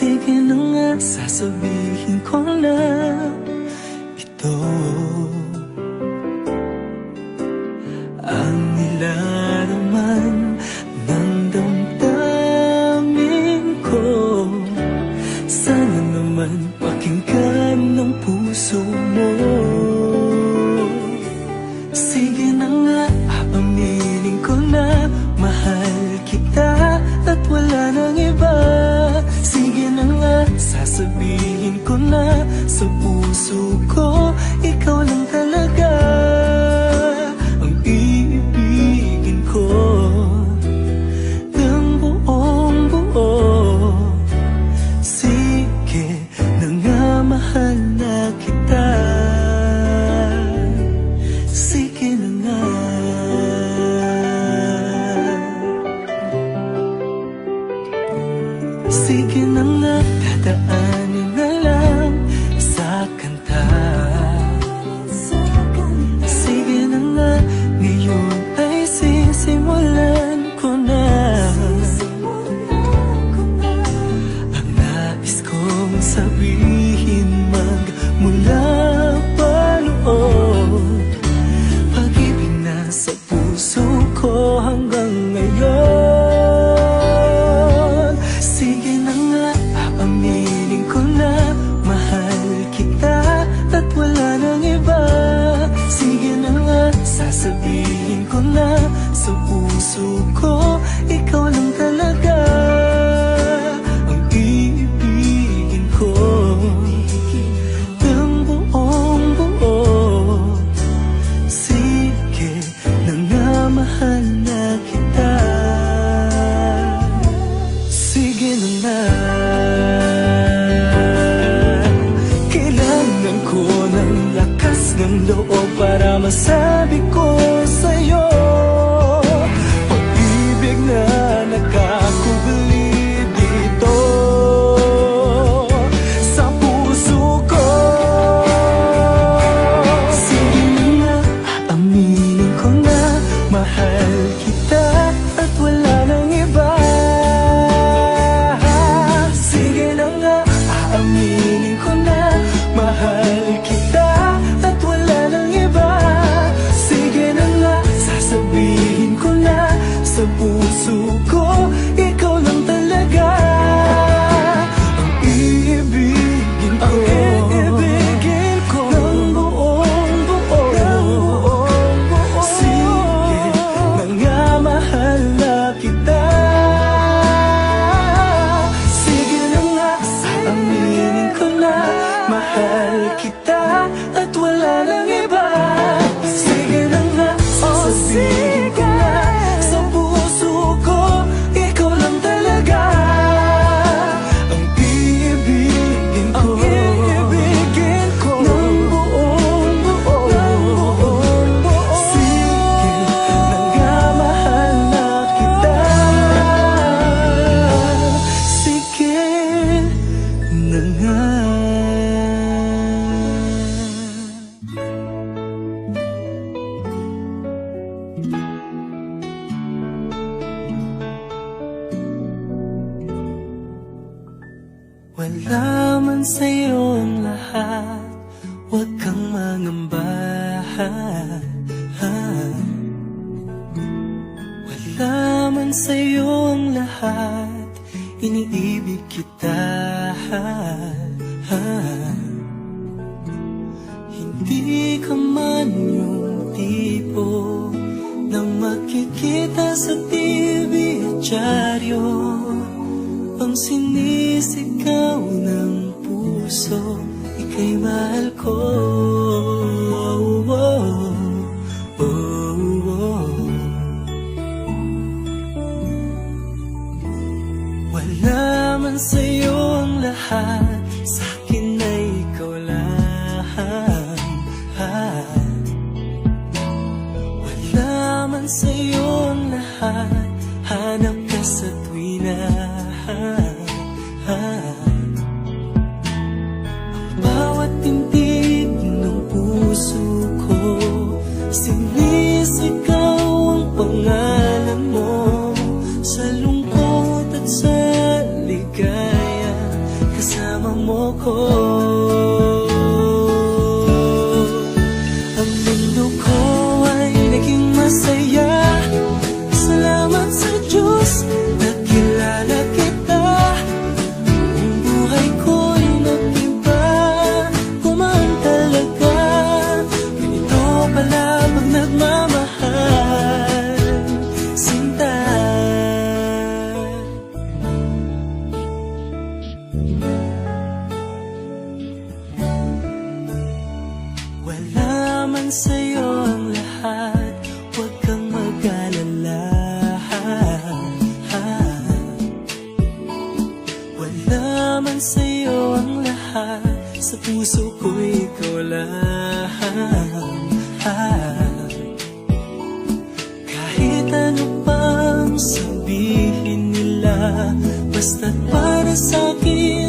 Sige na nga, sasabihin ko na ito ang nilalaman ng damdamin ko. Sana naman pakinggan ng puso mo. Sige na nga, aaminin ko na mahal kita at wala nang iba. Sige na nga, sasabihin ko na sa puso ko, ikaw lang talaga ang iibigin ko ng buong buo. Sige na nga, mahal na kita. Sige na nga. Sige na nga, dadaanin na lang sa kanta. Sige na nga, ngayon ay sisimulan ko na ang nais kong sabihin magmula pa noon. Pag-ibig na sa puso ko hanggang ngayon. Sige na nga, aaminin ko na mahal kita at wala nang iba. Sige na nga, sasabihin ko na sa puso ko, ikaw lang talaga ang iibigin ko ng buong buo. Sige na nga, mahal na kita. Sige na nga. Kailangan ko ng lakas ng loob para masabi ko sa'yo, pag-ibig na nakakubli dito sa puso ko. Sige na nga, aaminin ko na mahal kita at wala nang iba. Sige na nga, aaminin ko na mahal kita at wala nang iba. Sige na nga, sasabihin ko na sa puso ko, ikaw lang talaga ang iibigin ko ng buong buo. Sige na nga, mahal na kita. Sige na nga, aaminin ko na mahal kita at wala nang iba. Sige na nga, sasabihin ko na sa puso ko, ikaw lang talaga ang iibigin ko ng buong buo. Sige na nga, mahal na kita. Sige na nga. Wala man sa'yo ang lahat, huwag kang mangamba. Wala man sa'yo ang lahat, iniibig kita. Hindi ka man yung tipo na makikita sa TV at dyaryo, ang sinisigaw ng puso, ika'y mahal ko. Wala man sa'yo ang lahat, sa'kin ay ikaw lang. Wala man sa'yo ang lahat, hanap ka sa tuwina. Bawat tintig ng puso ko, sinisigaw ang pangalan mo. Sa lungkot at sa ligaya, ko. Ang mundo ko ay naging masaya. Salamat sa Diyos, nakilala kita. Ang buhay ko'y nag-iba, kumaan talaga. Ganito pala pag nagmamahal, sinta. Wala man sa'yo ang lahat, huwag kang mag-alala. Wala man sa'yo ang lahat, sa puso ko'y ikaw lang. Kahit ano pang sabihin nila, basta't para sa'kin